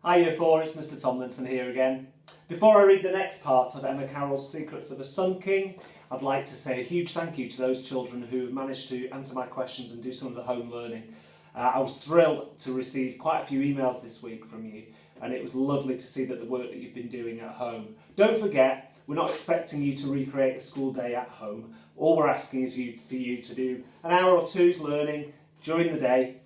Hi Year 4, it's Mr Tomlinson here again. Before I read the next part of Emma Carroll's Secrets of a Sun King, I'd like to say a huge thank you to those children who managed to answer my questions and do some of the home learning. I was thrilled to receive quite a few emails this week from you, and it was lovely to see that the work that you've been doing at home. Don't forget, we're not expecting you to recreate a school day at home. All we're asking is for you to do an hour or two's learning during the day,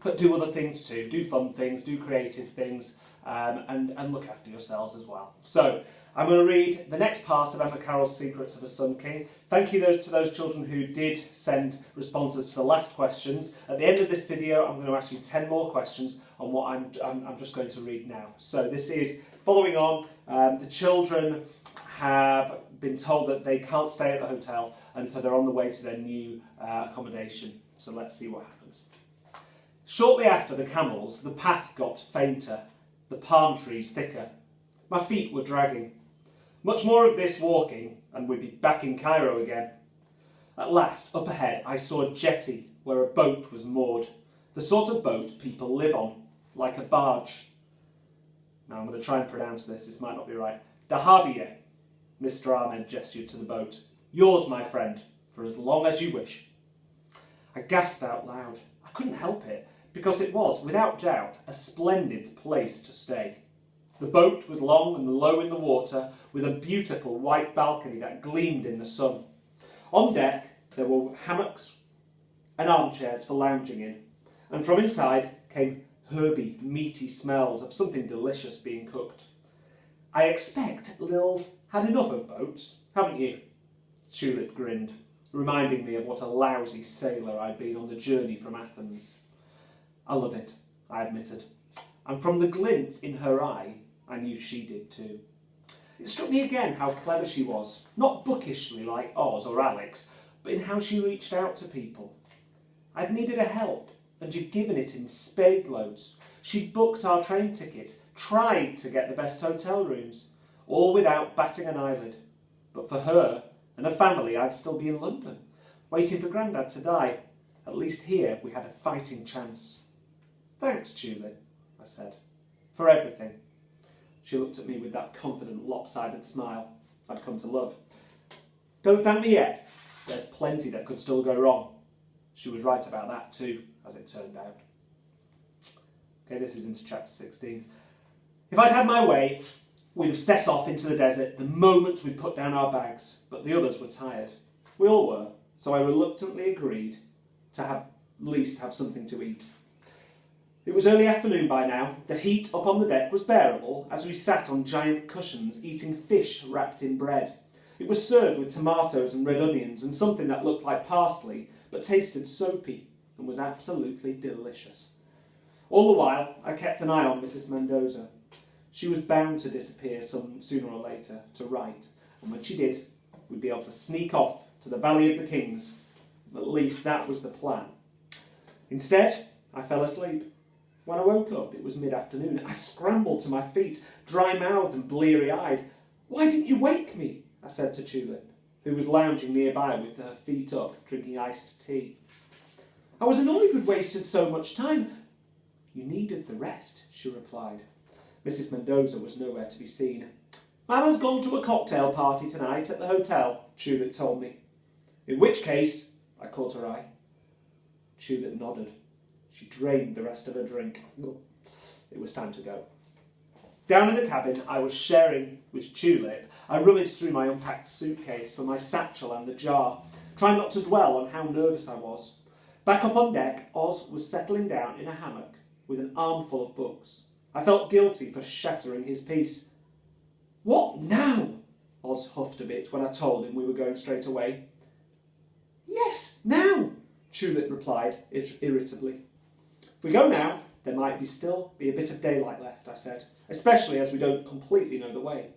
but do other things too. Do fun things, do creative things, and look after yourselves as well. So, I'm going to read the next part of Emma Carroll's Secrets of a Sun King. Thank you to those children who did send responses to the last questions. At the end of this video, I'm going to ask you 10 more questions on what I'm just going to read now. So this is following on. The children have been told that they can't stay at the hotel, and so they're on the way to their new accommodation. So let's see what happens. Shortly after the camels, the path got fainter, the palm trees thicker. My feet were dragging. Much more of this walking, and we'd be back in Cairo again. At last, up ahead, I saw a jetty where a boat was moored. The sort of boat people live on, like a barge. Now I'm going to try and pronounce this might not be right. Dahabiye, Mr. Ahmed gestured to the boat. Yours, my friend, for as long as you wish. I gasped out loud. I couldn't help it, because it was, without doubt, a splendid place to stay. The boat was long and low in the water, with a beautiful white balcony that gleamed in the sun. On deck, there were hammocks and armchairs for lounging in, and from inside came herby, meaty smells of something delicious being cooked. I expect Lil's had enough of boats, haven't you? Tulip grinned, reminding me of what a lousy sailor I'd been on the journey from Athens. I love it, I admitted, and from the glint in her eye, I knew she did too. It struck me again how clever she was, not bookishly like Oz or Alex, but in how she reached out to people. I'd needed a help, and she'd given it in spade loads. She'd booked our train tickets, tried to get the best hotel rooms, all without batting an eyelid. But for her and her family, I'd still be in London, waiting for Grandad to die. At least here we had a fighting chance. Thanks, Tulip, I said, for everything. She looked at me with that confident, lopsided smile I'd come to love. Don't thank me yet. There's plenty that could still go wrong. She was right about that too, as it turned out. Okay, this is into chapter 16. If I'd had my way, we'd have set off into the desert the moment we'd put down our bags, but the others were tired. We all were, so I reluctantly agreed to at least have something to eat. It was early afternoon by now. The heat up on the deck was bearable as we sat on giant cushions eating fish wrapped in bread. It was served with tomatoes and red onions and something that looked like parsley but tasted soapy and was absolutely delicious. All the while, I kept an eye on Mrs. Mendoza. She was bound to disappear sooner or later to write, and when she did, we'd be able to sneak off to the Valley of the Kings. At least that was the plan. Instead, I fell asleep. When I woke up, it was mid-afternoon. I scrambled to my feet, dry-mouthed and bleary-eyed. Why didn't you wake me? I said to Tulip, who was lounging nearby with her feet up, drinking iced tea. I was annoyed we'd wasted so much time. You needed the rest, she replied. Mrs. Mendoza was nowhere to be seen. Mama's gone to a cocktail party tonight at the hotel, Tulip told me. In which case, I caught her eye. Tulip nodded. She drained the rest of her drink. It was time to go. Down in the cabin, I was sharing with Tulip. I rummaged through my unpacked suitcase for my satchel and the jar, trying not to dwell on how nervous I was. Back up on deck, Oz was settling down in a hammock with an armful of books. I felt guilty for shattering his peace. What now? Oz huffed a bit when I told him we were going straight away. Yes, now, Tulip replied irritably. If we go now, there might still be a bit of daylight left, I said, especially as we don't completely know the way.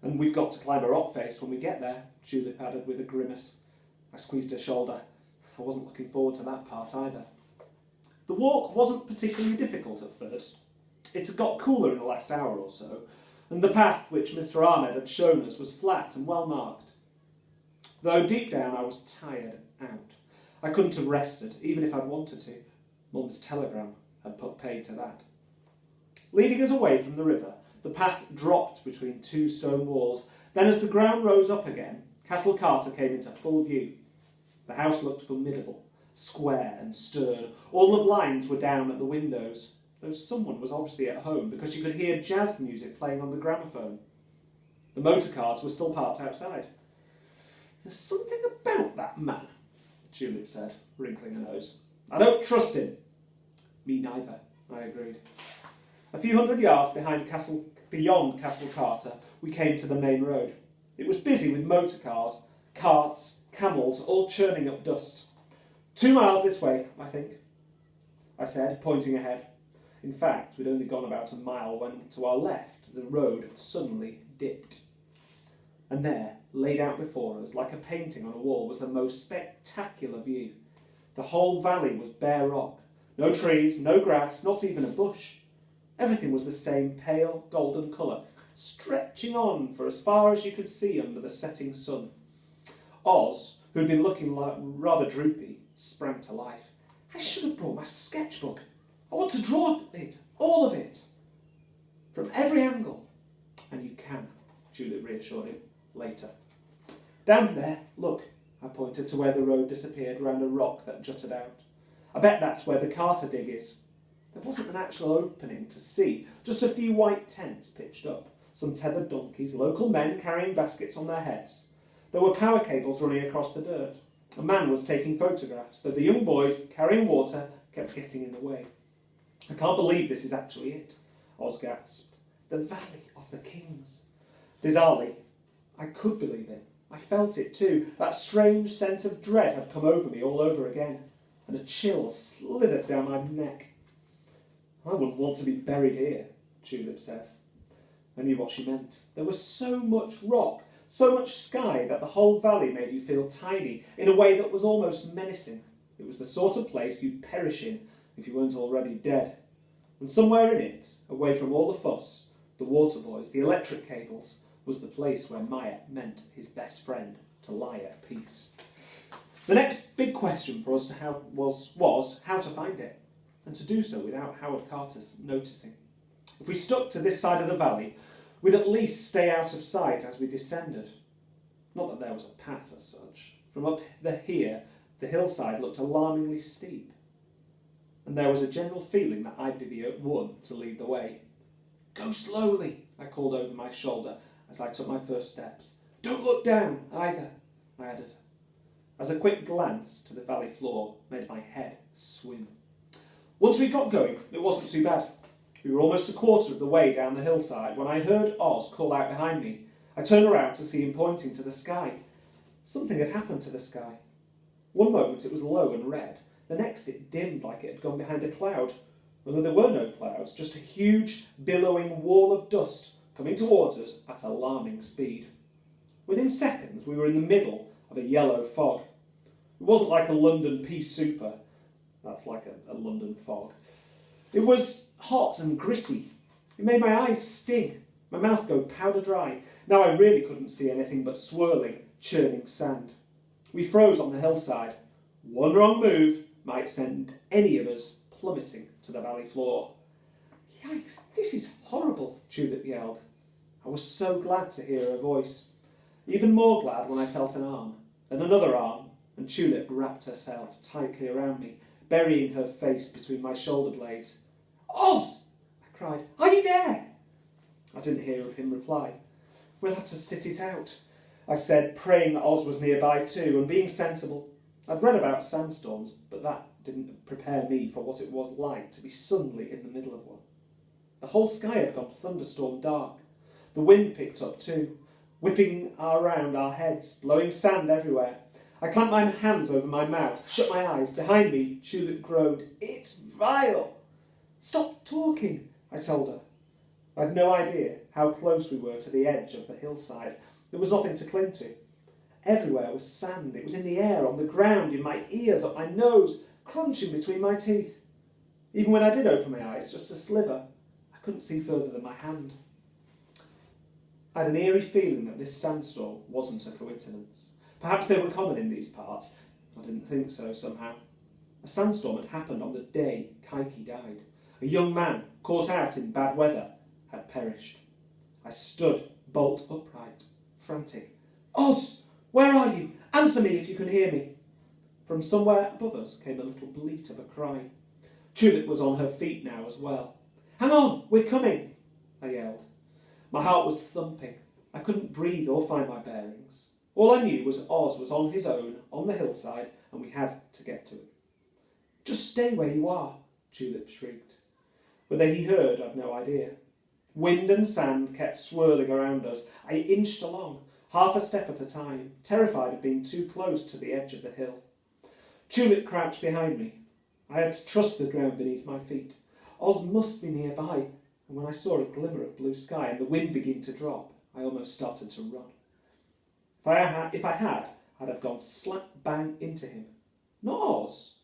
And we've got to climb a rock face when we get there, Tulip added with a grimace. I squeezed her shoulder. I wasn't looking forward to that part either. The walk wasn't particularly difficult at first. It had got cooler in the last hour or so, and the path which Mr. Ahmed had shown us was flat and well marked. Though deep down I was tired out. I couldn't have rested, even if I'd wanted to. Mum's telegram had put paid to that. leading us away from the river. The path dropped between two stone walls. Then as the ground rose up again, Castle Carter came into full view. The house looked formidable, square and stern. All the blinds were down at the windows, though someone was obviously at home because you could hear jazz music playing on the gramophone. The motor cars were still parked outside. "There's something about that man," Julep said, wrinkling her nose. "I don't trust him." "Me neither," I agreed. A few hundred yards beyond Castle Carter, we came to the main road. It was busy with motor cars, carts, camels, all churning up dust. 2 miles this way, I think, I said, pointing ahead. In fact, we'd only gone about a mile when, to our left, the road suddenly dipped. And there, laid out before us, like a painting on a wall, was the most spectacular view. The whole valley was bare rock. No trees, no grass, not even a bush. Everything was the same pale golden colour, stretching on for as far as you could see under the setting sun. Oz, who'd been looking rather droopy, sprang to life. "I should have brought my sketchbook. I want to draw it, all of it, from every angle." "And you can," Julep reassured him, "later." "Down there, look," I pointed to where the road disappeared round a rock that jutted out. "I bet that's where the Carter dig is." There wasn't an actual opening to see, just a few white tents pitched up, some tethered donkeys, local men carrying baskets on their heads. There were power cables running across the dirt. A man was taking photographs, though the young boys, carrying water, kept getting in the way. "I can't believe this is actually it," Oz gasped. "The Valley of the Kings." Bizarrely, I could believe it. I felt it too. That strange sense of dread had come over me all over again, and a chill slithered down my neck. "I wouldn't want to be buried here," Julep said. I knew what she meant. There was so much rock, so much sky, that the whole valley made you feel tiny in a way that was almost menacing. It was the sort of place you'd perish in if you weren't already dead. And somewhere in it, away from all the fuss, the water boys, the electric cables, was the place where Myatt meant his best friend to lie at peace. The next big question for us was how to find it, and to do so without Howard Carter noticing. If we stuck to this side of the valley, we'd at least stay out of sight as we descended. Not that there was a path as such. From up here, the hillside looked alarmingly steep, and there was a general feeling that I'd be the one to lead the way. "Go slowly," I called over my shoulder as I took my first steps. "Don't look down, either," I added, as a quick glance to the valley floor made my head swim. Once we got going, it wasn't too bad. We were almost a quarter of the way down the hillside when I heard Oz call out behind me. I turned around to see him pointing to the sky. Something had happened to the sky. One moment it was low and red, the next it dimmed like it had gone behind a cloud. Although there were no clouds, just a huge, billowing wall of dust coming towards us at alarming speed. Within seconds we were in the middle of a yellow fog. It wasn't like a London pea super. That's like a London fog. It was hot and gritty. It made my eyes sting, my mouth go powder dry. Now I really couldn't see anything but swirling, churning sand. We froze on the hillside. One wrong move might send any of us plummeting to the valley floor. "Yikes, this is horrible," Julep yelled. I was so glad to hear her voice. Even more glad when I felt an arm, and another arm, and Julep wrapped herself tightly around me, burying her face between my shoulder blades. "Oz!" I cried. "Are you there?" I didn't hear him reply. "We'll have to sit it out," I said, praying that Oz was nearby too, and being sensible. I'd read about sandstorms, but that didn't prepare me for what it was like to be suddenly in the middle of one. The whole sky had gone thunderstorm dark. The wind picked up too, whipping around our heads, blowing sand everywhere. I clamped my hands over my mouth, shut my eyes. Behind me, Julep groaned. "It's vile!" "Stop talking," I told her. I had no idea how close we were to the edge of the hillside. There was nothing to cling to. Everywhere was sand. It was in the air, on the ground, in my ears, up my nose, crunching between my teeth. Even when I did open my eyes, just a sliver, I couldn't see further than my hand. I had an eerie feeling that this sandstorm wasn't a coincidence. Perhaps they were common in these parts. I didn't think so somehow. A sandstorm had happened on the day Kaiki died. A young man, caught out in bad weather, had perished. I stood bolt upright, frantic. "Oz, where are you? Answer me if you can hear me." From somewhere above us came a little bleat of a cry. Tulip was on her feet now as well. "Hang on, we're coming," I yelled. My heart was thumping. I couldn't breathe or find my bearings. All I knew was Oz was on his own, on the hillside, and we had to get to him. "Just stay where you are," Tulip shrieked. Whether he heard, I'd no idea. Wind and sand kept swirling around us. I inched along, half a step at a time, terrified of being too close to the edge of the hill. Tulip crouched behind me. I had to trust the ground beneath my feet. Oz must be nearby, and when I saw a glimmer of blue sky and the wind begin to drop, I almost started to run. If I had, I'd have gone slap bang into him. Not Oz,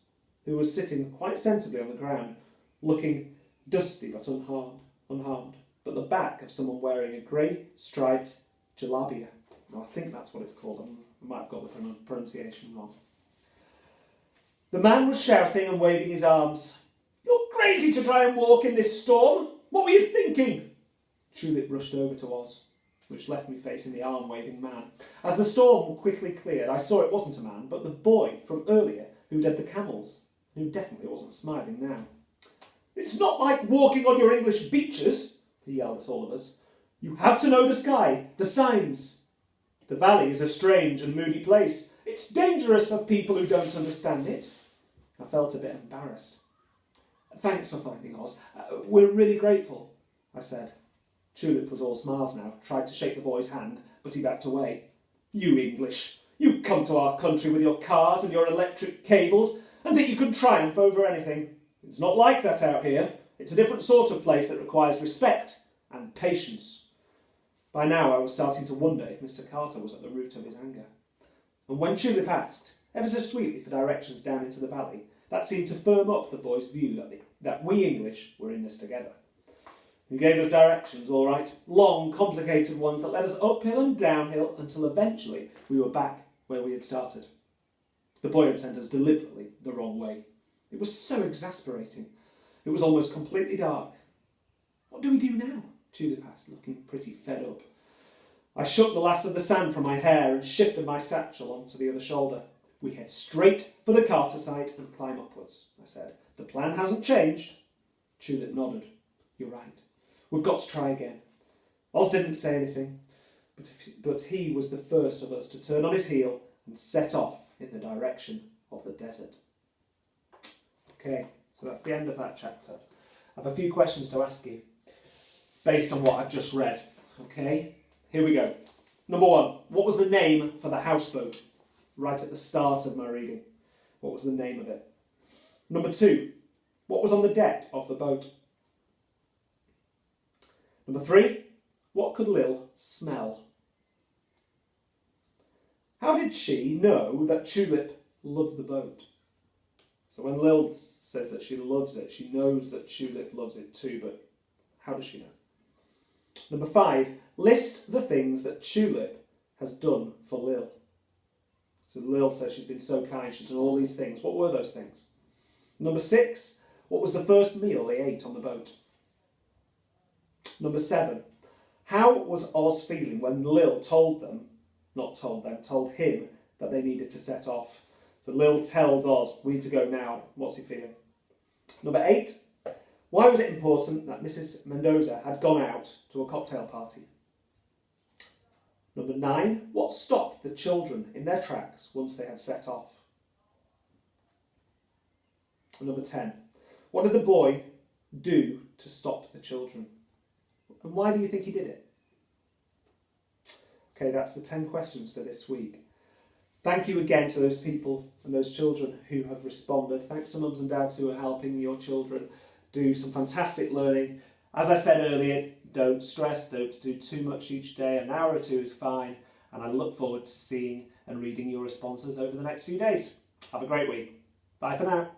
who was sitting quite sensibly on the ground, looking dusty but unharmed, but the back of someone wearing a grey striped jalabia. No, I think that's what it's called. I might have got the pronunciation wrong. The man was shouting and waving his arms. "You're crazy to try and walk in this storm. What were you thinking?" Tulip rushed over to Oz, which left me facing the arm-waving man. As the storm quickly cleared, I saw it wasn't a man, but the boy from earlier who led the camels, who definitely wasn't smiling now. "It's not like walking on your English beaches," he yelled at all of us. "You have to know the sky, the signs. The valley is a strange and moody place. It's dangerous for people who don't understand it." I felt a bit embarrassed. "Thanks for finding Oz. We're really grateful," I said. Tulip was all smiles now, tried to shake the boy's hand, but he backed away. "You English, you come to our country with your cars and your electric cables and think you can triumph over anything. It's not like that out here. It's a different sort of place that requires respect and patience." By now I was starting to wonder if Mr. Carter was at the root of his anger. And when Tulip asked, ever so sweetly, for directions down into the valley, that seemed to firm up the boy's view that we English were in this together. He gave us directions, all right, long, complicated ones that led us uphill and downhill until eventually we were back where we had started. The boy had sent us deliberately the wrong way. It was so exasperating. It was almost completely dark. "What do we do now?" Tulip asked, looking pretty fed up. I shook the last of the sand from my hair and shifted my satchel onto the other shoulder. "We head straight for the Carter site and climb upwards," I said. "The plan hasn't changed." Tulip nodded. "You're right. We've got to try again." Oz didn't say anything, but he was the first of us to turn on his heel and set off in the direction of the desert. Okay, so that's the end of that chapter. I have a few questions to ask you based on what I've just read. Okay, here we go. Number one, what was the name for the houseboat? Right at the start of my reading. What was the name of it? Number two, what was on the deck of the boat? Number three, what could Lil smell? How did she know that Tulip loved the boat? So when Lil says that she loves it, she knows that Tulip loves it too, but how does she know? Number five, list the things that Tulip has done for Lil. So Lil says she's been so kind, she's done all these things. What were those things? Number six, what was the first meal they ate on the boat? Number seven, how was Oz feeling when Lil told him that they needed to set off? So Lil tells Oz, "We need to go now." What's he feeling? Number eight, why was it important that Mrs. Mendoza had gone out to a cocktail party? Number nine, what stopped the children in their tracks once they had set off? And number 10, what did the boy do to stop the children? And why do you think he did it? Okay, that's the 10 questions for this week. Thank you again to those people and those children who have responded. Thanks to mums and dads who are helping your children do some fantastic learning. As I said earlier, don't stress, don't do too much each day. An hour or two is fine. And I look forward to seeing and reading your responses over the next few days. Have a great week. Bye for now.